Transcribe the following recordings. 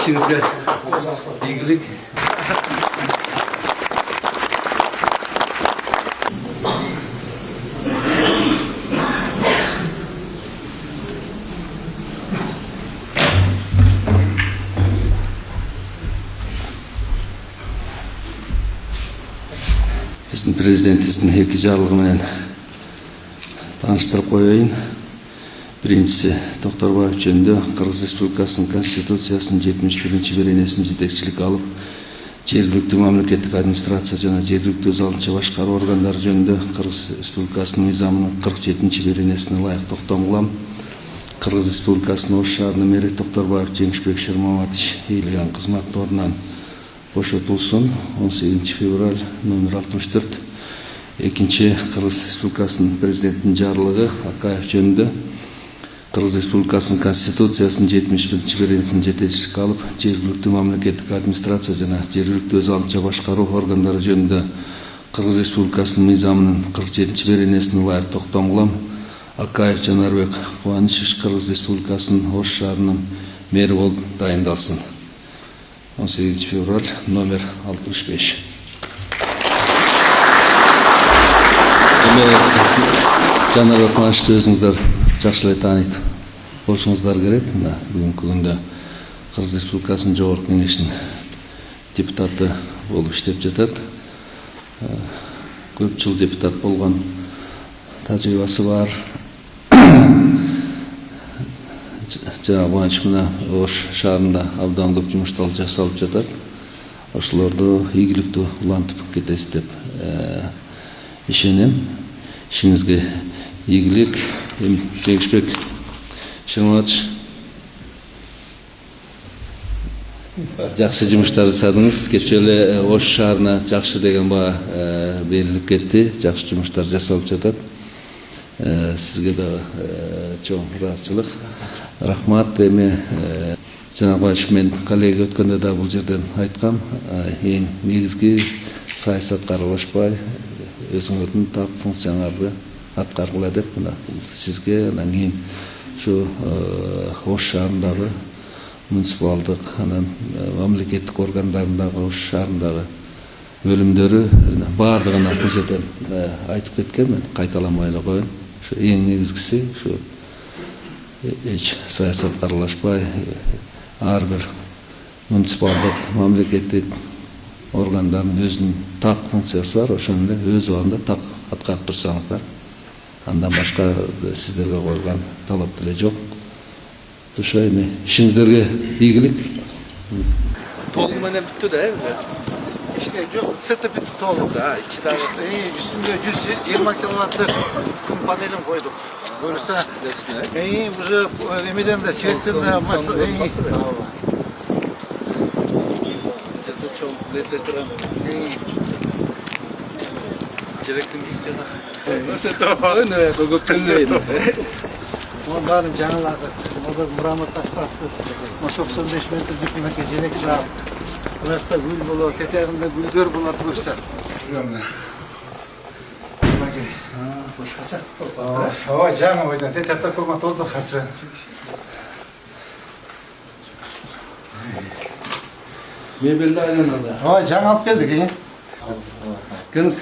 İşinizde ilgilik. Біздің президентіміздің екі жарлығымен tanıştırıp koyayım. Birincisi, Toqторбаев жөнүндө Кыргыз Республикасынын Конституциясынын 71-ci беренесин жетекчилик алып, жергиликтүү мамлекеттик администрация жана жергиликтүү өз алдынча башкаруу органдары жөнүндө Кыргыз Республикасынын мыйзамынын 47-ci беренесине ылайык токтом кылам. Кыргыз Республикасынын Ош шаарынын мэри Тоqторбаев Жеңишбек Шермаматович ийилген кызмат ордунан бошотулсун. 18 февраль номер 64. Экинчи, Кыргыз Республикасынын президентинин жарлыгы Акаев жөнүндө Кыргыз Республикасынын Конституциясынын 71-ci беренесин жетекчилик алып, жергиликтүү мамлекеттик администрация жана жергиликтүү өз алдынча башкаруу органдары жөнүндө Кыргыз Республикасынын мыйзамынын 47-ci беренесине ылайык токтом кылам. Акаев Жанарбек Кубанычевич Кыргыз Республикасынын Ош шаарынын мэри болуп дайындалсын. 18 февраль номер 65. Жанарбек Кубанычевичти өзүңүздөр жакшылай тааныйт болушуңуздар керек. Бүгүнкү күндө Кыргыз Республикасынын Жогорку Кеңешинин депутаты болуп иштеп жатат. Көп жыл депутат болгон тажрыйбасы бар. Жана Кубанычев мына Ош шаарында абдан көп жумуштар жасалып жатат. Ошолорду ийгиликтүү улантып кетесиз деп ишенем. İşinizge ийгилик. Жеңишбек Шермаматович, жакшы жумуштар жасадыңыз. Кечээ эле Ош шаарына жакшы деген баа берилип кетти. Жакшы жумуштар жасалып жатат. Сизге да чоң ыраазычылык. Рахмат. Эми жана Кубанычев мен коллега өткөндө да бул жерден айткам. Эң негизги саясатка аралашпай, өзүңөрдүн так функцияңарды аткаргыла деп сизге, анан кийин ушу Ош шаарындагы муниципалдык, анан мамлекеттик органдарындагы Ош шаарындагы бөлүмдөрү баардыгына бул жерден айтып кеткен. Мен кайталамай эле коеюн. Ушу эң негизгиси ушу эч саясатка аралашпай, ар бир муниципалдык мамлекеттик органдардын өзүнүн так функциясы бар. Ошону эле өз убагында так аткарып турсаңыздар, андан башка сиздерге койгон талап деле жок. Ошо эми ишиңиздерге ийгилик. Толугу менен бүттү да, İşte yok, sırtı bitti toğlu. да, içi дагы. Üstünde 120 kilowattlık kum panelim koyduk. Görürsen, уже emiden de, sürekli de masa, Onların canlıları, orada Muramut Taşbastı, 95 metre dikmeke jelek sağ. Burası gül bulu, teteğinde gülgör bulat görsen. Ой, canım oydan, tetekte koyma toldu kası. Mebelde aynen orada. Ой, can alıp geldik iyi. Kınız.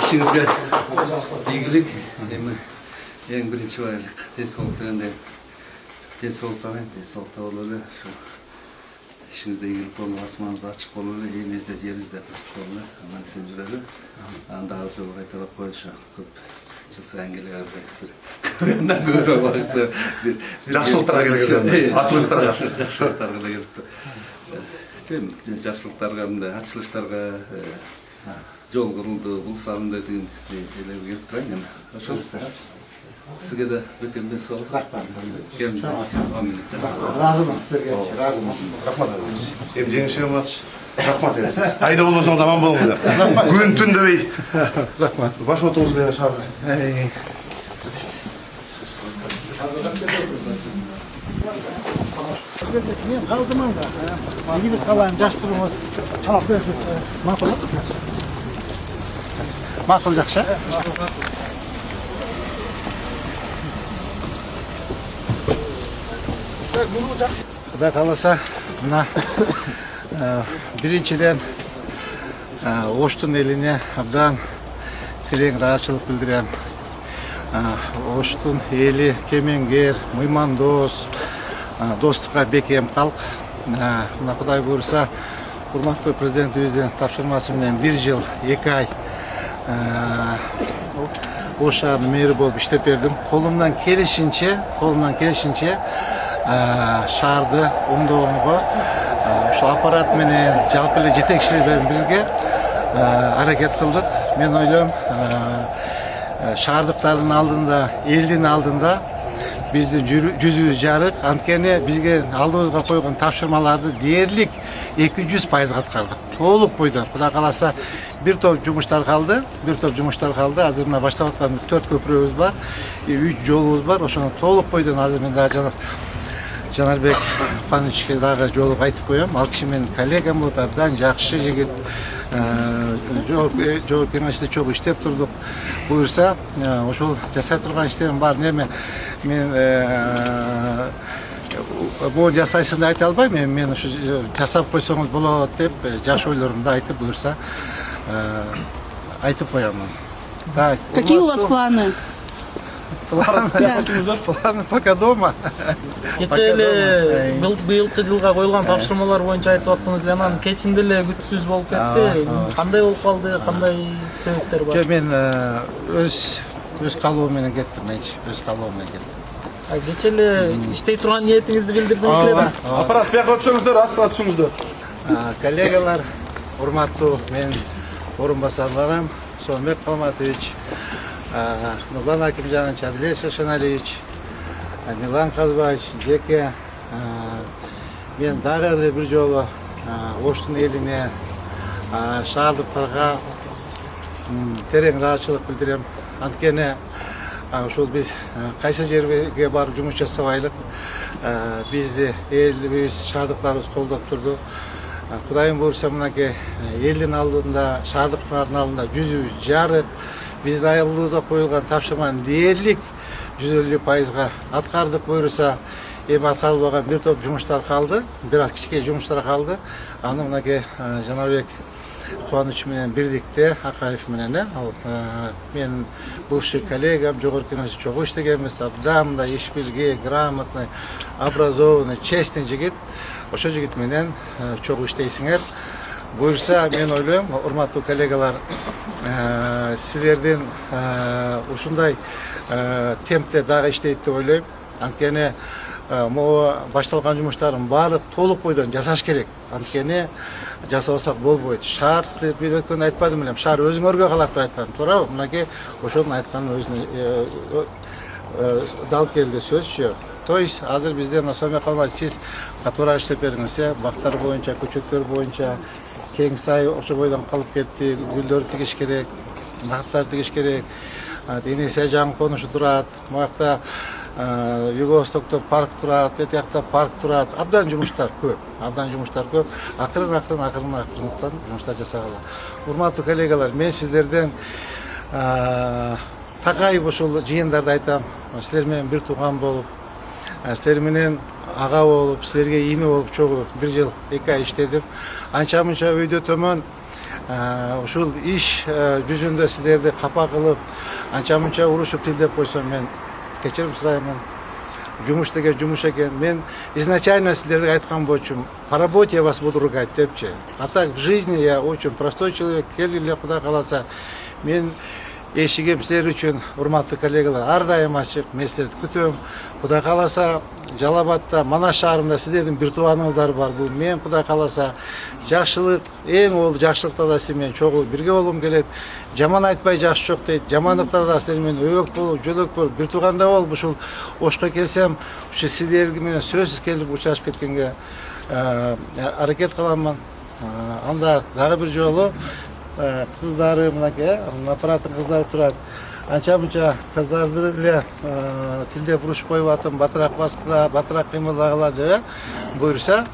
İşinizge ийгилик. Эң биринчи байлык денсаулык дегенде денсаулыкта болуп эле ушу ишиңизде ийгилик болуп, асманыңыз ачык болуп эле, элиңизде жериңизде тынчтык болуп эле, андан сен жүрөлү. Анда жолу кайталап коелучу. Көп жыл сайын келе көргөндөн көбүрөөк убакытта Жакшылыктарга келген, ачылыштарга. Жакшылыктарга келиптир. Жакшылыктарга, мындай ачылыштарга жол курулду, бул салынды деген эле келип турайын эми. Ошол сизге да бекемден салып. Разымыз сіздерге, разымыз. Рахмат. Эми жеңишиңиз рахмат бересиз. Айда болбосоңуз аман болуңуздар. Күн түн дебей. Рахмат. Баш отуңуз менен шаарга. Men kaldım anda. Yigit kalan жаш turumuz. Maqul. Maqul жақсы. Құдай қаласа, мына біріншіден Оштун еліне абдан терең ыраазычылык билдирем. Оштун эли кемеңгер, мыймандос, достукка бекем калк. Мына Кудай буйруса, урматтуу президентибиздин тапшырмасы менен 1 жыл 2 ай Ош шаарынын мэри болуп иштеп бердим. Колумдан келишинче шаарды оңдогонго ошол аппарат менен жалпы эле жетекчилер менен бирге аракет кылдык. Мен ойлойм, шаардыктардын алдында, элдин алдында биздин жүзүбүз жарык. Анткени бизге алдыбызга койгон тапшырмаларды дээрлик 200% аткардык. Толук бойдон. Кудай кааласа, бир топ жумуштар калды. Азыр мына баштап аткан 4 көпүрөбүз бар, 3 жолубуз бар. Ошону толук бойдон азыр мен дагы Жанарбек Пановичке дагы жолуп айтып коем. Ал киши менин коллегам болот, абдан жакшы жигит. Жогорку кеңеште чогуу иштеп турдук. Буюрса, ошол жасай турган иштерим бар. Неме мен бул жасайсың деп айта албайм. Мен ушу жасап койсоңуз болот деп жаш ойлорумду айтып, буюрса айтып коям. Так. Какие у вас планы? Планы пока дома. Кече эле быйылкы жылга коюлган тапшырмалар боюнча айтып аттыңыз эле, анан кечинде эле күтүүсүз болуп кетти. Кандай болуп калды? Кандай себептер бар? Мен өз калуум менен кеттим, өз калуум менен кеттим. Кече эле иштей турган ниетиңизди билдирдиңиз эле да. Аппарат бияка өтсөңүздөр, астына түшүңүздөр. Коллегалар, урматтуу мен орун басарларым, Сонбек Калматович, Нурлан Акимжанович, Адлес Шашаналевич, Милан Казбаевич, Жеке, мен дагы эле бир жолу Оштун элине, шаардыктарга терең ыраазычылык билдирем. Анткени ошол биз кайсы жерге барып жумуш жасабайлык, бизди элибиз, шаардыктарыбыз колдоп турду. Кудайым буйруса, мынакей элдин алдында, шаардыктардын алдында жүзүбүз жарык. Биздин алдыбызга коюлган тапшырманы дээрлик 150% аткардык. Буйруса, эми аткарылбаган бир топ жумуштар калды, бир аз кичке жумуштар калды. Аны мынакей Жанарбек Кубаныч менен бирдикте, Акаев менен, мен бывший коллегам, жогорку кеңеште чогуу иштегенбиз, абдан мындай иш билги, грамотный, образованный, честный жигит. Ошо жигит менен чогуу иштейсиңер. Буйруса, мен ойлойм, урматтуу коллегалар, силердин ушундай темпте дагы иштейт деп ойлойм. Анткени могу башталган жумуштардын баардык толук бойдон жасаш керек. Анткени жасабасак болбойт. Шаар, силер мен өткөндө айтпадым элем, шаар өзүңөргө калат деп айткан. Туурабы? Мынакей ошонун айтканы өзүнө дал келди сөзчү. То есть азыр бизде мына Сонбек Калматович, сиз катуураак иштеп бериңиз, бактар боюнча, көчөттөр боюнча, кең сай ошо бойдон калып кетти, гүлдөр тигиш керек, бактар тигиш керек. Эне Сежан конушу турат, муякта Юго-Востокто парк турат, эти жакта парк турат. Абдан жумуштар көп, Акырын жумуштар жасагыла. Урматтуу коллегалар, мен сиздерден такайып ушул жыйындарды айтам. Силер менен бир тууган болуп, силер менен ага болуп, силерге ийне болуп чогуу 1 жыл 2 ай иштедим. Анча-мынча өйдө төмөн ушул иш жүзүндө силерди капа кылып, анча-мынча урушуп тилдеп койсом, мен кечирим сураймын. Жумуш деген жумуш экен. Мен изначально силерге айткан болчумун, по работе я вас буду ругать депчи. А так в жизни я очень простой человек. Келгиле, Кудай кааласа, мен эшигим силер үчүн, урматтуу коллегалар, ар дайым ачык. Мен силерди күтөм. Кудай кааласа, Жалал-Абадта, Манас шаарында сиздердин бир тууганыңыздар бар. Бул мен, Кудай кааласа, жакшылык, эң ол жакшылыкта да силер менен чогуу бирге болгум келет. Жаман айтпай жакшы жок дейт. Жамандыкта да силер менен өбөк болуп, жөлөк болуп, бир тууганда болуп, ушул Ошко келсем, ушу силер менен сөзсүз келип учашып кеткенге аракет кыламын. Анда дагы бир жолу кыздары, мынакей, аппараттын кыздары турат. анча мынча кыздарды деле тилдеп уруш коюп атам, батыраак баскыла, батыраак кыймылдагыла деп буюрса,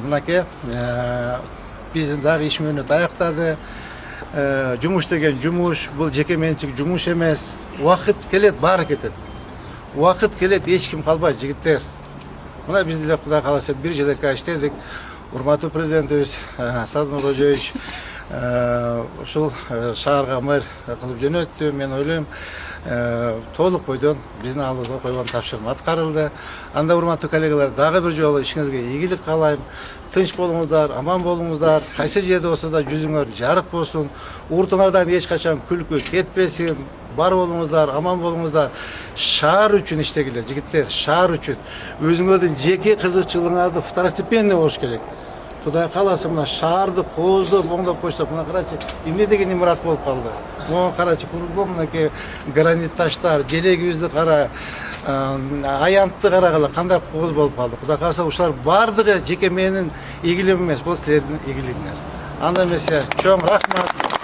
мынакей биздин дагы иш мөөнөт аяктады. Жумуш деген жумуш, бул жеке менчик жумуш эмес. Убакыт келет, баары кетет. Убакыт келет, эч ким калбайт, жигиттер. Мына биз деле Кудай кааласа 1 жыл иштедик. Урматтуу президентибиз Садыр Кожоевич ушул шаарга мэр кылып жөнөттү. Мен ойлойм, толук бойдон биздин алдыбызга койгон тапшырма аткарылды. Анда урматтуу коллегалар, дагы бир жолу ишиңизге ийгилик каалайм. Тынч болуңуздар, аман болуңуздар, кайсы жерде болсо да жүзүңөр жарык болсун, уртуңардан эч качан күлкү кетпесин. Бар болуңуздар, аман болуңуздар. Шаар үчүн иштегилер, жигиттер, шаар үчүн. Өзүңөрдүн жеке кызыкчылыгыңарды второстепенный болуш керек. Кудай кааласа мына шаарды кооздоп, оңдоп койсок, мына карачы, эмне деген имарат болуп калды. Могу карачы, кругом мынакей гранит таштар, желегибизди кара, аянтты карагыла, кандай кооз болуп калды. Кудай кааласа ушулар бардыгы жеке менин ийгилигим эмес, бул силердин ийгилигиңер. Анда эмесе чоң рахмат.